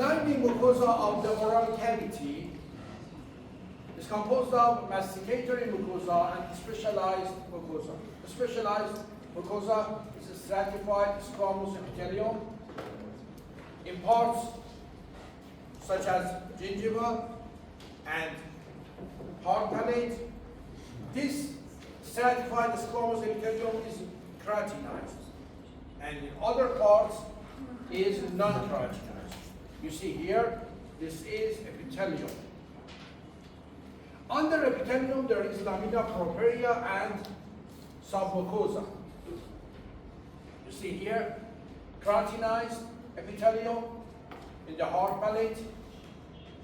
lining mucosa of the oral cavity is composed of masticatory mucosa and specialized mucosa. The specialized mucosa is a stratified squamous epithelium in parts such as gingiva and hard palate. This stratified squamous epithelium is keratinized, and in other parts is non-keratinized. You see here, this is epithelium. Under epithelium, there is lamina propria and submucosa. You see here, keratinized epithelium in the hard palate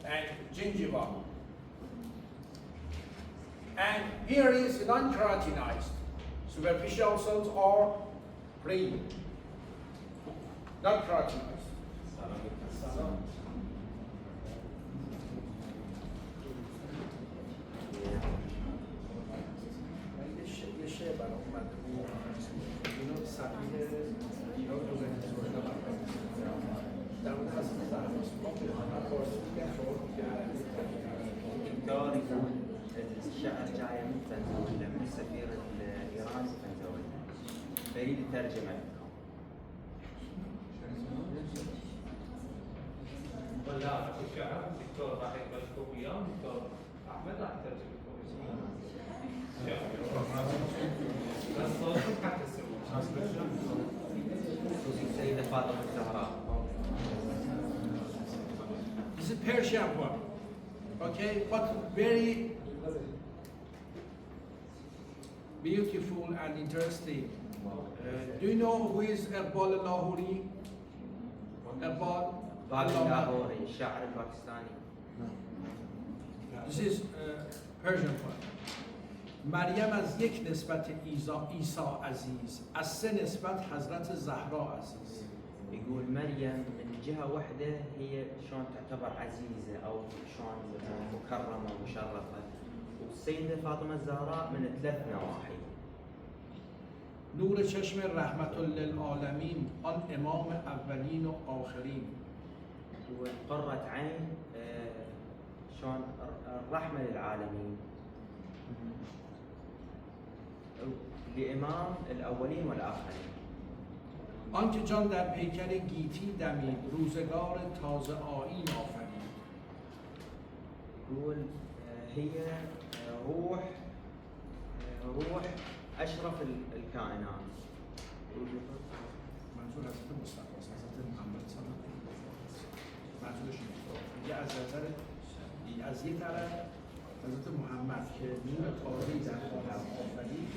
and gingiva. And here is non-keratinized. Superficial cells are plain, not keratinized. الشعر جاي من فنزويلا من السفير الايراني فنزويلا فيريد الترجمه لكم. ولا اكو شعر الدكتور راح يقبل لكم اياه الدكتور احمد راح يترجم لكم بس صوتكم حتى تسوون السيده فاطمه الزهراء. This is Persian one, okay, but very beautiful and interesting. Do you know who is Iqbal Lahori? Iqbal Lahori, الشاعر الباكستاني. This is Persian one. مریم از یک نسبت عیسی عزیز، از سه نسبت حضرت زهرا عزیز. يقول مريم من جهة واحدة هي شلون تعتبر عزيزة أو شلون مكرمة ومشرفة، والسيدة فاطمة الزهراء من ثلاث نواحي. نور چشم رحمت للعالمین، آن امام اولین و آخرین. وقرة عين شلون الرحمة للعالمين، لإمام الأولين والآخرين. آنکه جان در پیکر گیتی دمید، روزگار تازه آیین آفرید. يقول هي روح أشرف الكائنات. منظور حضرت مصطفی است، حضرت محمد صلی الله علیه و منظورش اینه. از نظر از یک طرف حضرت محمد که نور تازه‌ای در عالم آفرید،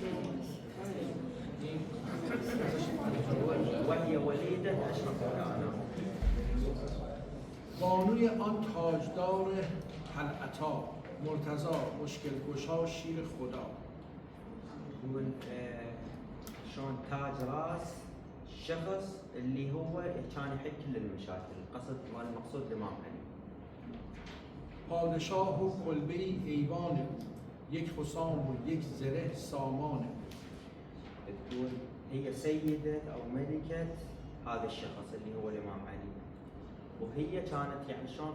وهي وليدة أشرف الكائنات. بانوی آن تاجدار حلعتا، مرتضی مشکل گشا شیر خدا. يقول شلون تاج راس الشخص اللي هو كان يحل كل المشاكل، القصد والمقصود الإمام علي. پادشاه و کلبه ایوان، یک حسام و یک زره سامان. تقول هي سيدة أو ملكة هذا الشخص اللي هو الإمام علي، وهي كانت يعني شلون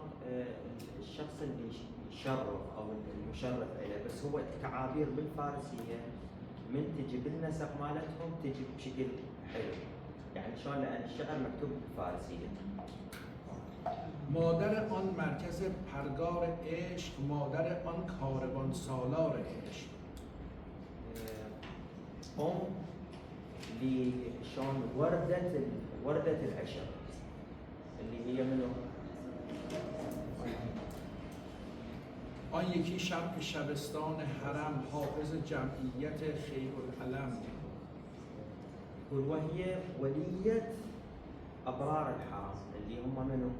الشخص اللي يشرف أو المشرف إليه، بس هو تعابير بالفارسية من تجي بالنسق مالتهم تجي بشكل حلو، يعني شلون لأن الشعر مكتوب بالفارسية. مادر آن مرکز پرگار عشق، مادر آن کاروان سالار عشق. لشلون وردة العشق اللي هي منو؟ آن یکی شمع شبستان حرم، حافظ جمعیت خیر العلم. وهي ولية أبرار الحرم اللي هم منو؟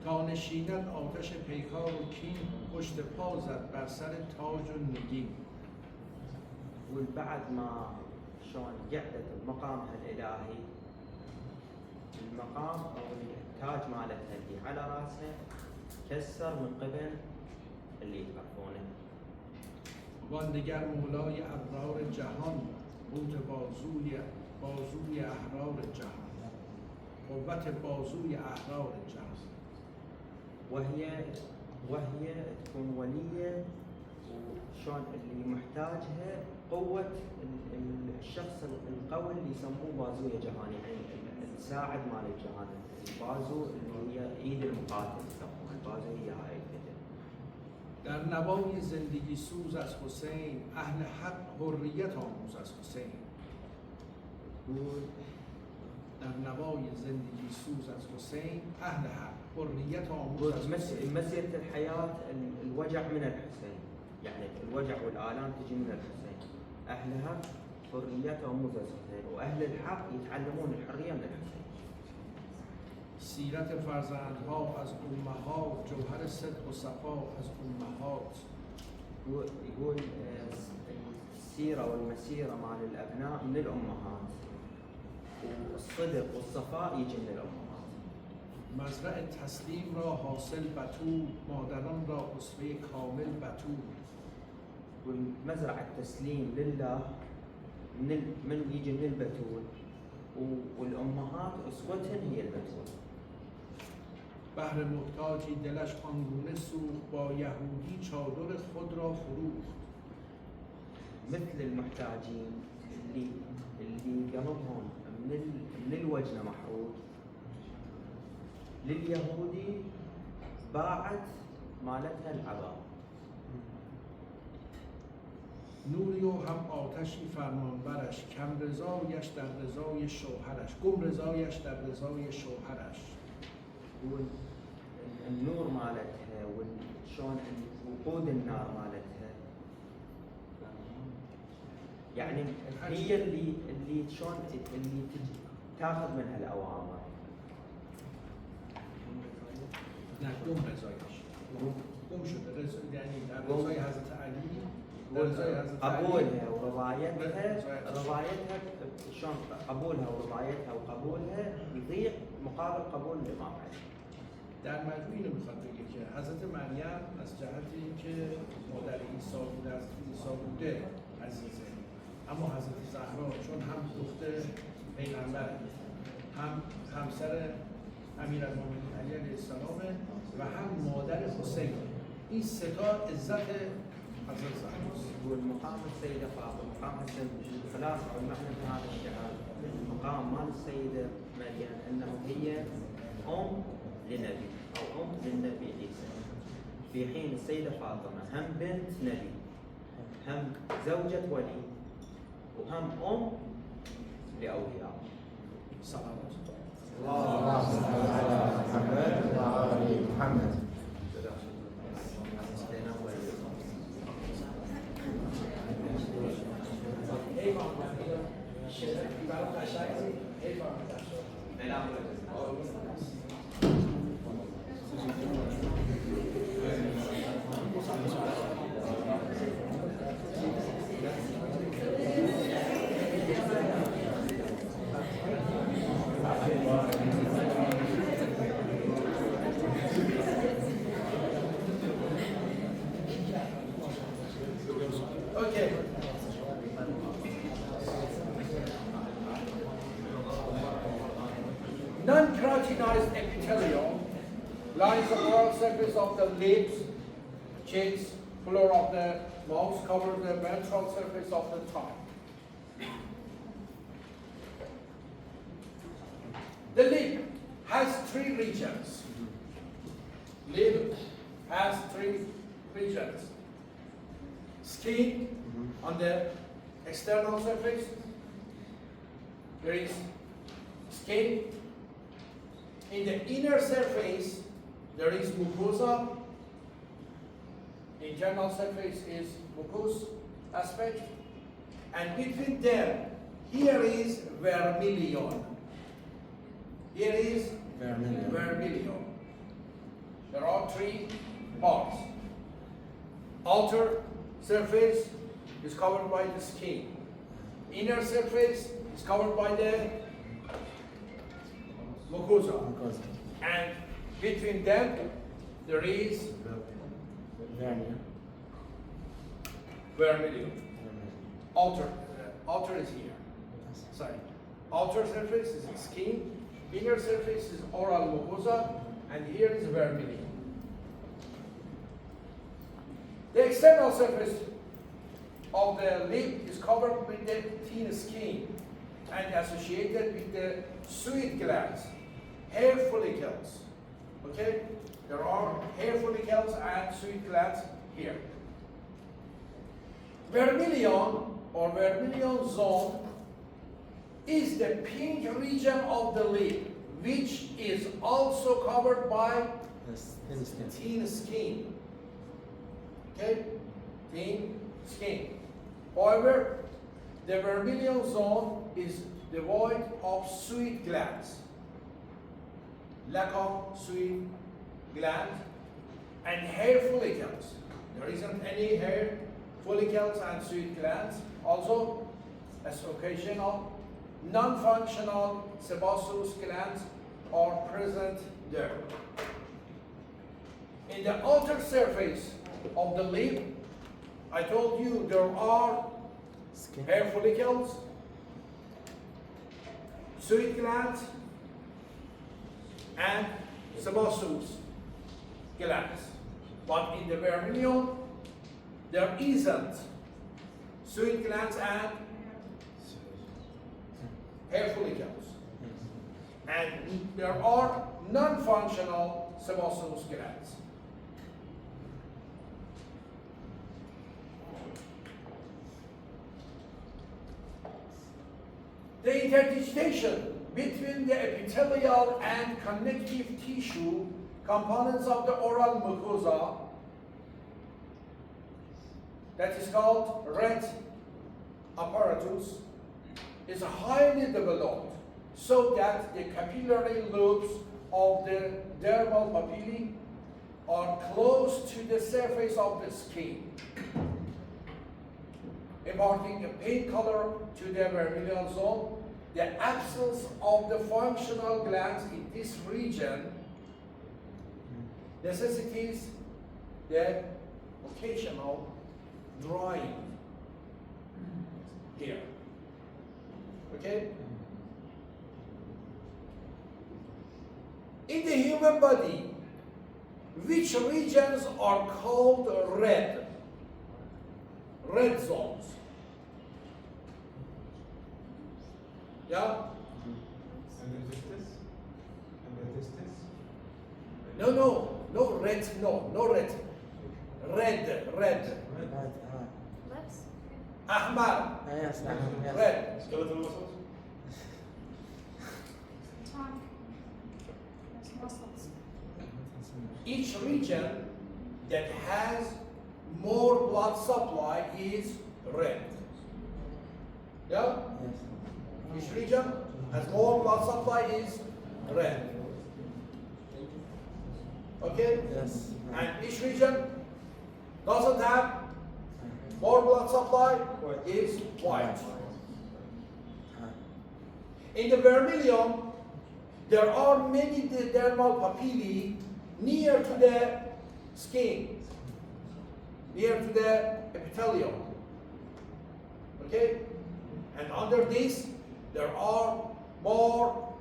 تا نشیند آتش پیکار و کین، پشت پا زد بر سر تاج و نگین. والبعد ما شلون قعدت بمقامها الإلهي، المقام أو التاج مالتها اللي على راسها كسر من قبل اللي تعرفونه. وان دگر مولای ابرار جهان، بود بازوی احرار جهان. قوت بازوی احرار جمع. وهي تكون ولية وشون اللي محتاجها قوة الشخص القوي اللي يسموه بازوية جهان، يعني تساعد مال الجهان. البازو اللي هي ايد المقاتل يسموها البازو، هي هاي الكتب. در نوای زندگی سوز از حسین اهل حق حریت آموز از حسین. تقول در نوای زندگی سوز از حسین اهل حق حریت آموز از حسین. مسيرة الحياة الوجع من الحسين، يعني الوجع والآلام تجي من الحسين. أهلها حرية آموز از حسين، وأهل الحق يتعلمون الحرية من الحسين. سیرت فرزندها از امهات، جوهر صدق و صفا از امهات. يقول السيرة والمسيرة مع الأبناء من الأمهات، والصدق والصفاء يجي من الأمهات. مزرع تسلیم را حاصل بتول، مادران را اسوه کامل بتول. والمزرعة التسليم لله من يجي من البتول، والأمهات أسوتهن هي البتول. بهر محتاجی دلش آنگونه سوخت، با یهودی چادر خود را فروخت. مثل المحتاجين اللي قلبهم من الوجنة محروق، لليهودي باعت مالتها العباء. نوری و هم آتشی فرمانبرش، کم رضایش در رضای شوهرش، گم رضایش در رضای شوهرش. النور مالتها وشون وقود النار مالتها، يعني هي اللي شلون اللي تاخذ منها الاوامر. نه گم رضایش، گم شده یعنی در رضای حضرت علی، در رضای حضرت علی. قبولها ورضايتها شلون قبولها ورضايتها وقبولها يضيق مقابل قبول الامام علي. در مجموع اینو میخواد بگه که حضرت مریم از جهت اینکه مادر عیسی بوده، از عیسی بوده عزیزه، اما حضرت زهرا چون هم دختر پیغمبر، هم همسر امیرالمومنین علی علیه السلام و هم مادر حسین، این سه تا عزت حضرت زهراست. والمقام السيدة فاطمة، مقام الخلاصة والمعنى في هذا الشعار، مقام مال السيدة مريم انه هي ام لنبي او ام للنبي عيسى، في حين السيدة فاطمة هم بنت نبي، هم زوجة ولي، وهم ام لاولياء. صلوات اللهم صل على محمد وعلى ال محمد. Okay. Non-keratinized epithelium lines the oral surface of the lips, cheeks, floor of the mouth, cover the ventral surface of the tongue. The lip has three regions. Lip has three regions. Skin on the external surface, there is skin. In the inner surface, there is mucosa. Internal surface is mucous aspect. And between them, here is vermilion. Here is vermilion. There are three parts. Outer surface is covered by the skin. Inner surface is covered by the mucosa. And between them, there is vermilion. Outer is here. Sorry. Outer surface is the skin. inner surface is oral mucosa, and here is vermilion. The external surface of the lip is covered with the thin skin and associated with the sweet glands, hair follicles. Okay? There are hair follicles and sweet glands here. Vermilion or vermilion zone is the pink region of the lip, which is also covered by thin skin. Okay? Thin skin. However, the vermilion zone is devoid of sweet glands. Lack of sweet glands and hair follicles. There isn't any hair follicles and sweet glands. Also, as occasional non-functional sebaceous glands are present there. In the outer surface of the lip, I told you there are hair follicles, sweet glands, and sebaceous glands. But in the vermilion, there isn't sweet glands and hair follicles. And there are non-functional sebaceous glands. The interdigitation between the epithelial and connective tissue components of the oral mucosa, that is called red apparatus, is highly developed so that the capillary loops of the dermal papillae are close to the surface of the skin, imparting a pink color to the vermilion zone. The absence of the functional glands in this region necessitates the occasional drying here. Okay? In the human body, which regions are called red? Red zones. Yeah? And the testis? And the testis? No red, no red. Red. Lips? Ahmar, Yes, yes. red. Skeletal muscles? Tongue? There's muscles. Each region that has more blood supply is red. Yeah? Each region has more blood supply is red. Okay? Yes. And each region doesn't have more blood supply is white. In the vermilion, there are many dermal papillae near to the skin, near to the epithelium. Okay? And under this, there are more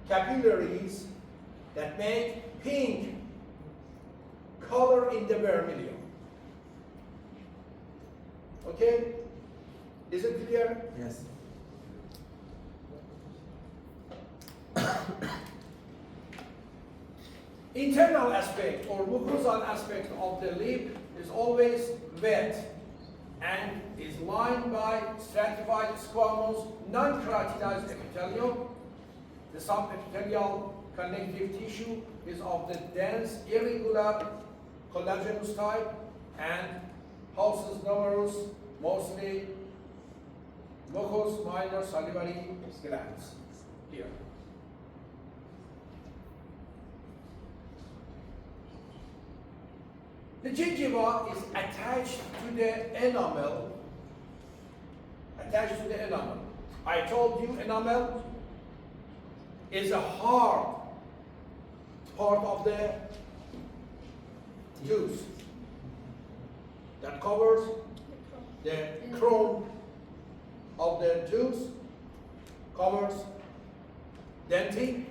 capillaries that make pink color in the vermilion. Okay? Is it clear? Yes. Internal aspect or mucosal aspect of the lip is always wet and is lined by stratified squamous non-keratinized epithelium. The subepithelial connective tissue is of the dense irregular collagenous type and houses numerous, mostly mucous minor salivary glands here. The gingiva is attached to the enamel. I told you enamel is a hard part of the tooth that covers the crown of the tooth, covers dentin,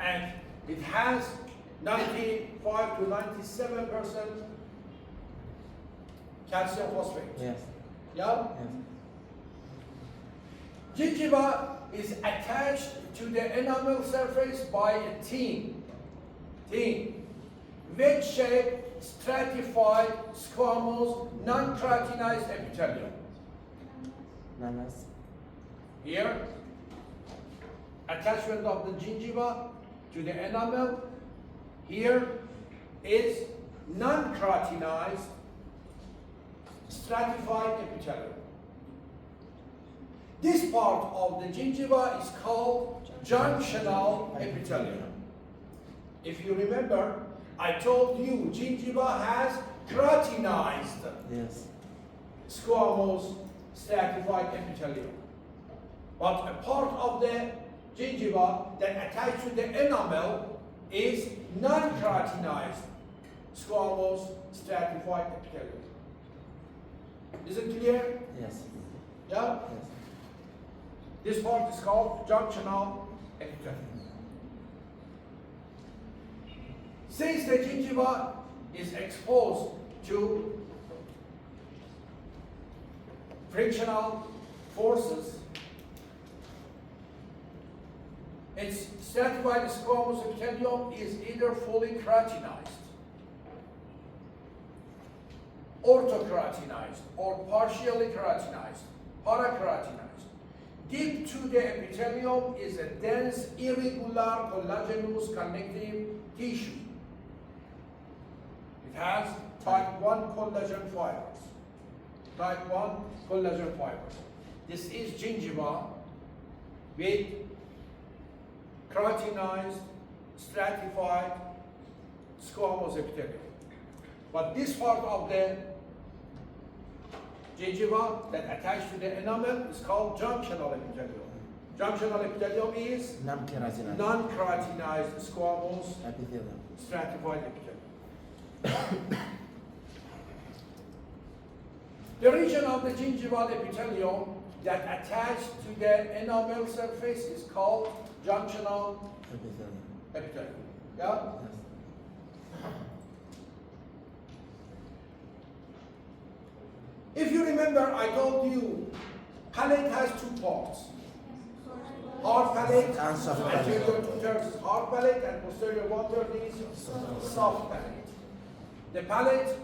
and it has 95 to 97% calcium phosphate. Yes. Yeah? Yes. Gingiva is attached to the enamel surface by a thin, wedge-shaped, stratified, squamous, non-keratinized epithelium. Nanas. Here, attachment of the gingiva to the enamel. Here is non-keratinized, stratified epithelium. This part of the gingiva is called junctional epithelium. If you remember, I told you gingiva has keratinized, Yes. squamous, stratified epithelium. But a part of the gingiva that attached to the enamel is non-keratinized, squamous, stratified epithelium. Is it clear? Yes. Yeah? Yes. This part is called junctional epithelium. Since the gingiva is exposed to frictional forces, its stratified squamous epithelium is either fully keratinized, orthokeratinized, or partially keratinized, parakeratinized. Deep to the epithelium is a dense, irregular, collagenous connective tissue. It has type 1 collagen fibers. Type 1 collagen fibers. This is gingiva with keratinized, stratified, squamous epithelium. But this part of the gingiva that attached to the enamel is called junctional epithelium. Junctional epithelium is Non-keratinized. non-keratinized, squamous, Epithelium. stratified epithelium. The region of the gingival epithelium that attached to the enamel surface is called junctional Epithelium. epithelium. Yeah? Yes. If you remember, I told you palate has two parts. Hard palate, And soft palate. anterior 2/3 is hard palate and posterior 1/3 is soft palate. The palate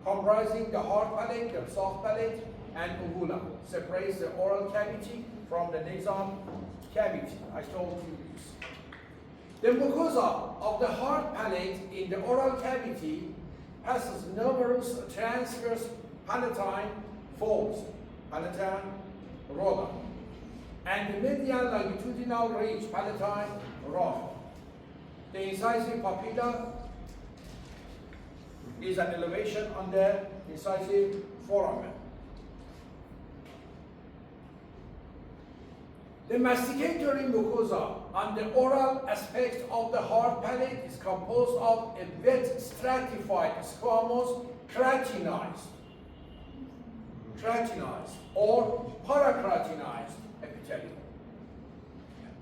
comprising the hard palate, the soft palate, and uvula separates the oral cavity from the nasal cavity. I told you this. The mucosa of the hard palate in the oral cavity passes numerous transverse palatine folds, palatine rhoda, and the medial longitudinal ridge, palatine rod. The incisive papilla is an elevation on the incisive foramen. The masticatory mucosa on the oral aspect of the hard palate is composed of a wet stratified squamous keratinized or parakeratinized epithelium.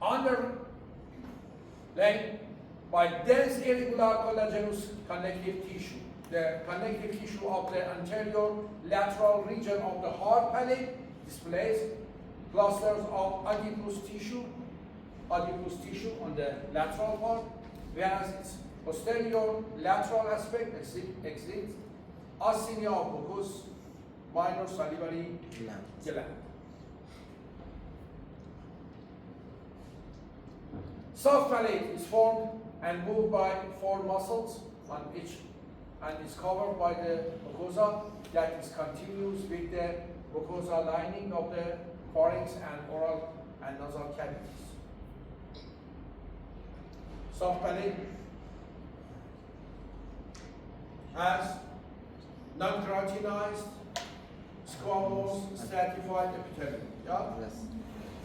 Underlain by dense irregular collagenous connective tissue. The connective tissue of the anterior lateral region of the hard palate displays clusters of adipose tissue on the lateral part, whereas its posterior lateral aspect exhibits asthenia of mucous minor salivary gland. Soft palate is formed and moved by 4 muscles on each and is covered by the mucosa that is continuous with the mucosa lining of the pharynx and oral and nasal cavities. Soft palate has non-keratinized, squamous, stratified epithelium. Yeah? Yes.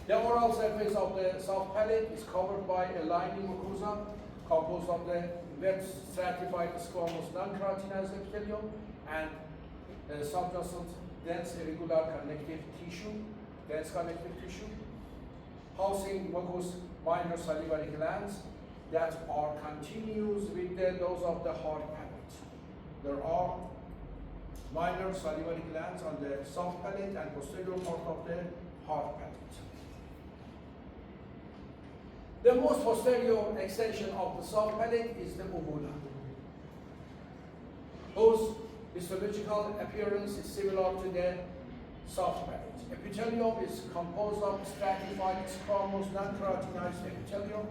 The oral surface of the soft palate is covered by a lining mucosa composed of the wet stratified squamous non-keratinized epithelium and subjacent dense irregular connective tissue, housing mucous minor salivary glands that are continuous with those of the hard palate. There are minor salivary glands on the soft palate and posterior part of the hard palate. The most posterior extension of the soft palate is the uvula, whose histological appearance is similar to the soft palate. Epithelium is composed of stratified squamous non-keratinized epithelium.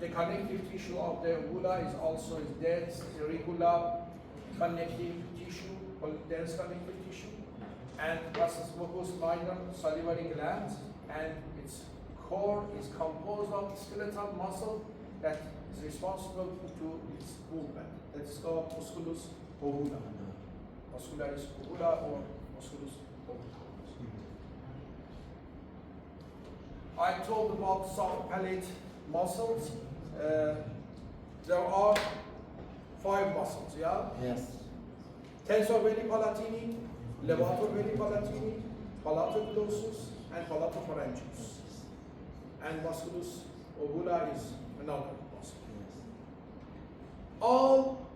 The connective tissue of the uvula is also dense, irregular connective tissue, called dense connective tissue, and process mucous minor salivary glands, and its core is composed of skeletal muscle that is responsible to its movement. That is called musculus ovula, muscularis ovula or musculus ovula. I told about soft palate muscles. There are 5 muscles, yeah? Yes. Tensor veli palatini, levator veli palatini, palatoglossus, and palatopharyngeus. And musculus ovula is another muscle. All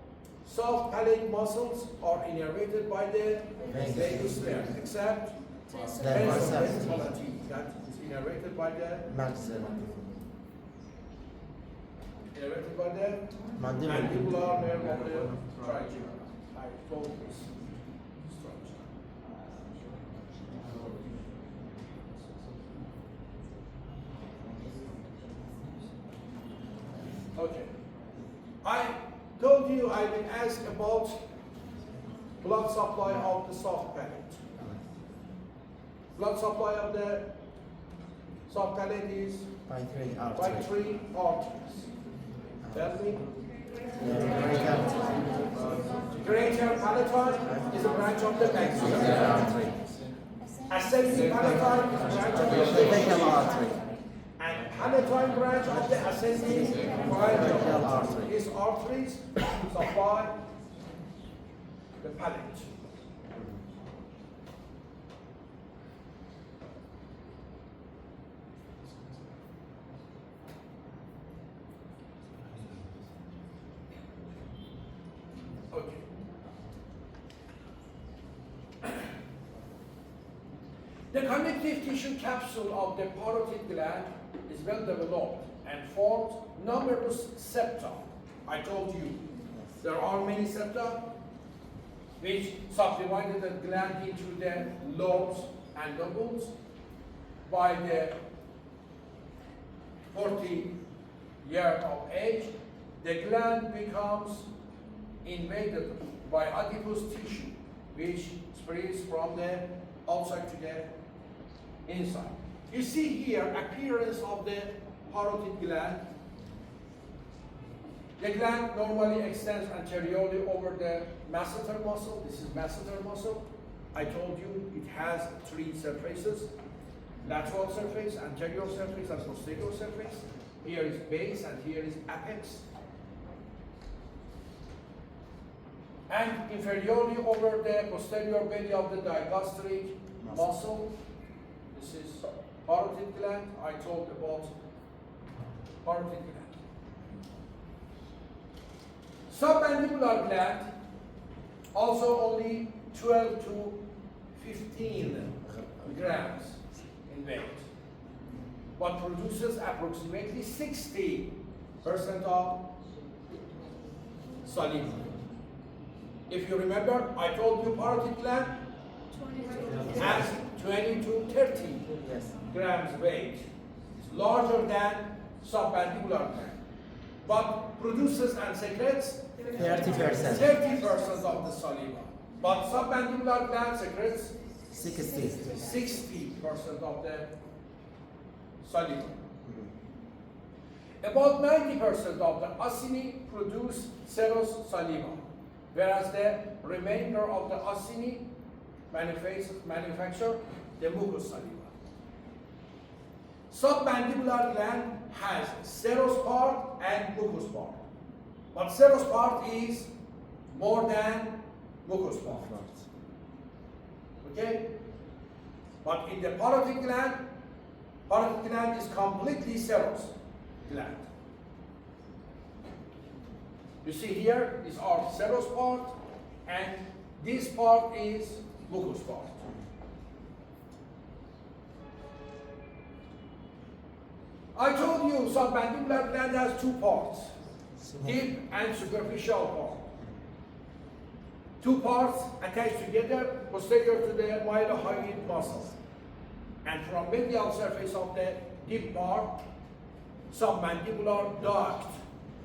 soft palate muscles are innervated by the vagus nerve, except tensor veli palatini, that is innervated by the innervated by the mandibular nerve of the trigeminal. I told this structure. Okay. I told you I will ask about blood supply of the soft palate. Blood supply of the soft palate is By 3 by arteries. 3 arteries. Tell me. Greater palatine is a branch of the maxilla. Ascending palatine is a branch of the Tracheal artery. and palatine branch of the ascending pharyngeal artery. These arteries supply the palate. Okay. The connective tissue capsule of the parotid gland is well developed and formed numerous septa. I told you there are many septa which subdivided the gland into the lobes and lobules. By the 40 years of age, the gland becomes invaded by adipose tissue, which spreads from the outside to the inside. You see here appearance of the parotid gland. The gland normally extends anteriorly over the masseter muscle. This is masseter muscle. I told you it has 3 surfaces: lateral surface, anterior surface, and posterior surface. Here is base and here is apex. And inferiorly over the posterior belly of the digastric muscle. This is parotid gland. I told about parotid gland. Submandibular gland, also only 12 to 15 grams in weight, but produces approximately 60% of saliva. If you remember, I told you parotid gland has 20 to 30 grams weight. It's larger than submandibular gland, but produces and secretes 30%. 30% of the saliva. But submandibular gland secretes 60. 60% of the saliva. About 90% of the acini produce serous saliva, whereas the remainder of the acini manufacture the mucous saliva. Submandibular gland has serous part and mucous part, but serous part is more than mucous part. Okay? But in the parotid gland is completely serous. gland. You see here is our serous part, and this part is mucous part. I told you submandibular gland has two parts, deep and superficial part. Two parts attached together posterior to the mylohyoid muscle. And from medial surface of the deep part, submandibular duct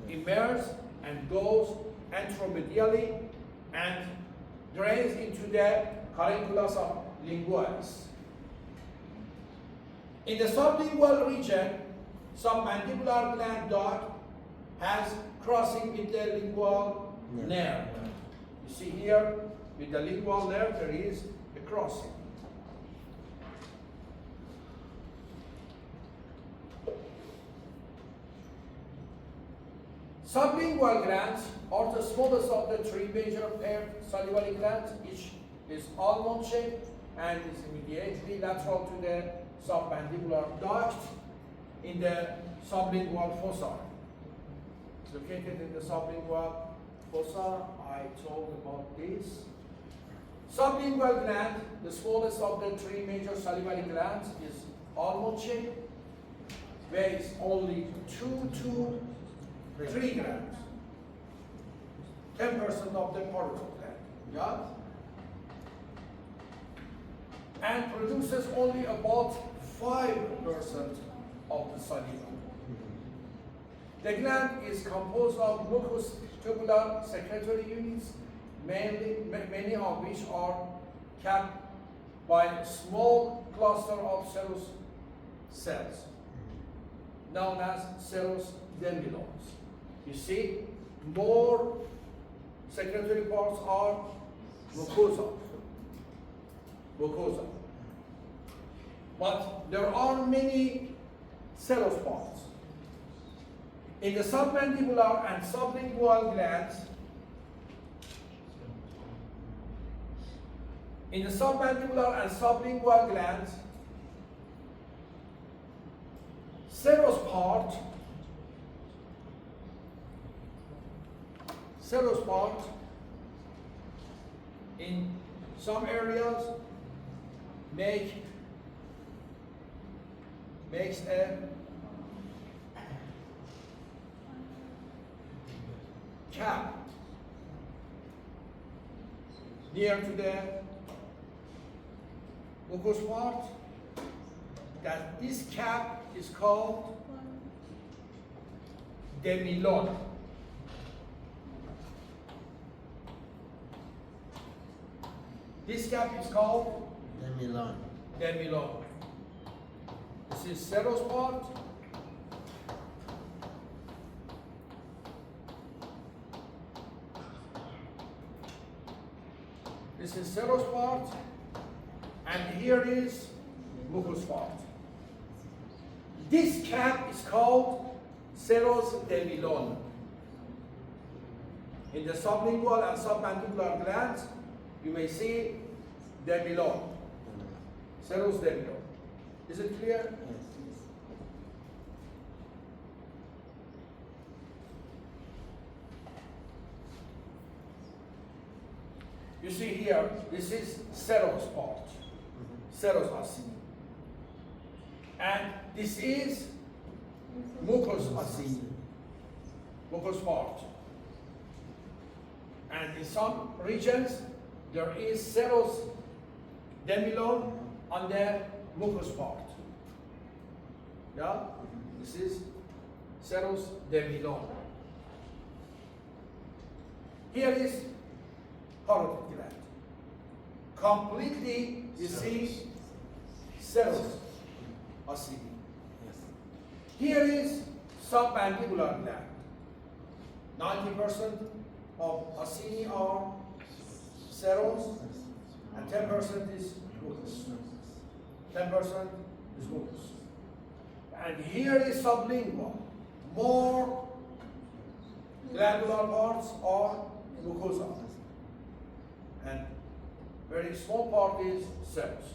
emerges and goes anteromedially and drains into the carunculus lingualis. In the sublingual region, submandibular gland duct has crossing with the lingual nerve. You see here, with the lingual nerve, there is a crossing. Sublingual glands are the smallest of the three major paired salivary glands. Each is almond shaped and is immediately lateral to the submandibular duct in the sublingual fossa. It's located in the sublingual fossa. I told about this. Sublingual gland, the smallest of the three major salivary glands, is almond shaped, weighs only 2 to 3 grams, 10% of the parotid gland, yeah? And produces only about 5% of the saliva. The gland is composed of mucous tubular secretory units, many of which are capped by a small cluster of serous cells, known as serous demilones. You see, more secretory parts are mucosa. But there are many serous parts. In the submandibular and sublingual glands, serous part in some areas makes a cap near to the mucous part. That this cap is called demilon. This cap is called demilon. This is serous part. This is serous part, and here is mucous part. This cap is called serous demilon. In the sublingual and submandibular glands, you may see demilon, serous demilon. Is it clear? You see here, this is serous part, serous acini. And this is mucous acini, mucous part. And in some regions, there is serous demilon on the mucous part. Yeah? This is serous demilon. Here is parotid gland. Completely, you see, serous acini. Here is submandibular gland. 90% of acini are serous, and 10% is mucous. 10% is mucous. And here is sublingual. More glandular parts are mucosa. And very small part is serous.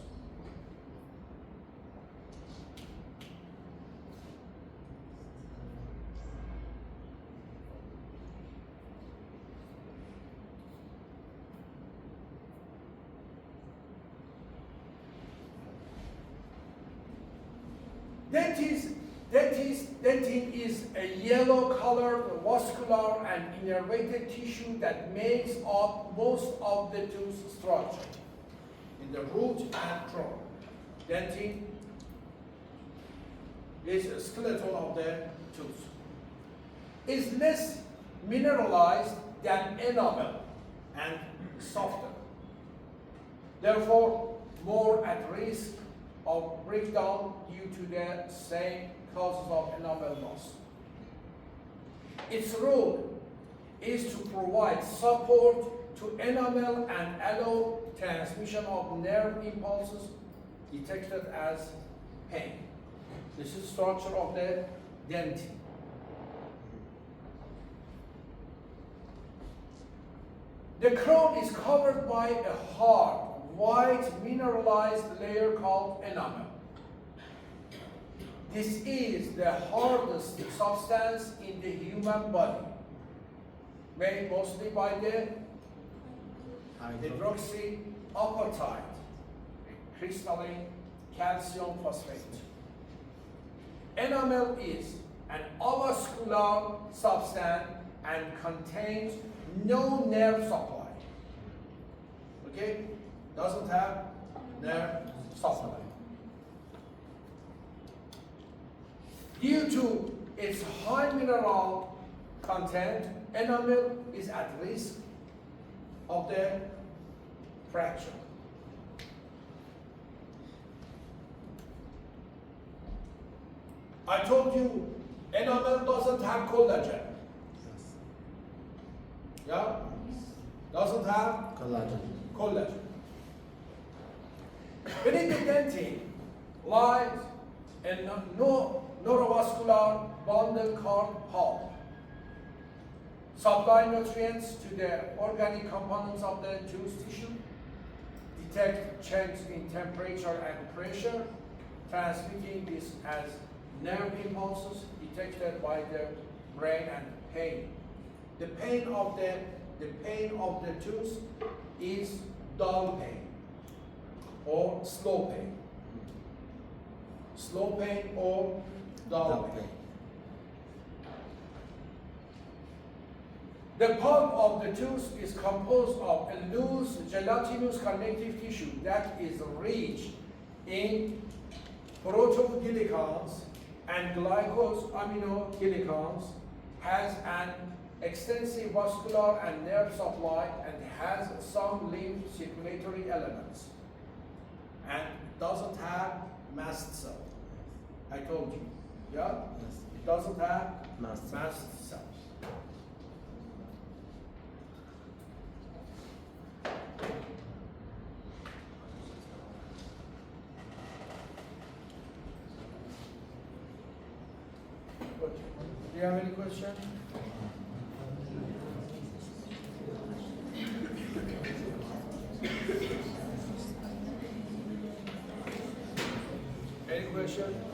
dentin is a yellow-colored vascular and innervated tissue that makes up most of the tooth structure in the root and trunk. Dentin is a skeleton of the tooth. Is less mineralized than enamel and softer. Therefore, more at risk of breakdown due to the same causes of enamel loss. Its role is to provide support to enamel and allow transmission of nerve impulses detected as pain. This is the structure of the dentin. The crown is covered by a hard, white, mineralized layer called enamel. This is the hardest substance in the human body, made mostly by the hydroxyapatite, crystalline calcium phosphate. Enamel is an avascular substance and contains no nerve supply. Okay? Doesn't have nerve supply. Due to its high mineral content, enamel is at risk of the fracture. I told you enamel doesn't have collagen. Yeah? Doesn't have collagen. Beneath the dentin lies a neurovascular bundle called pulp. Supply nutrients to the organic components of the tooth tissue, detect change in temperature and pressure, transmitting this as nerve impulses detected by the brain and pain. The pain of the tooth is dull pain or slow pain. Slow pain or dull pain. The pulp of the tooth is composed of a loose gelatinous connective tissue that is rich in proteoglycans and glycosaminoglycans, has an extensive vascular and nerve supply, and has some lymph circulatory elements, and doesn't have mast cell. I told you, yeah? Yes. It doesn't have Mast mast cells. Okay. Do you have any question? Any question?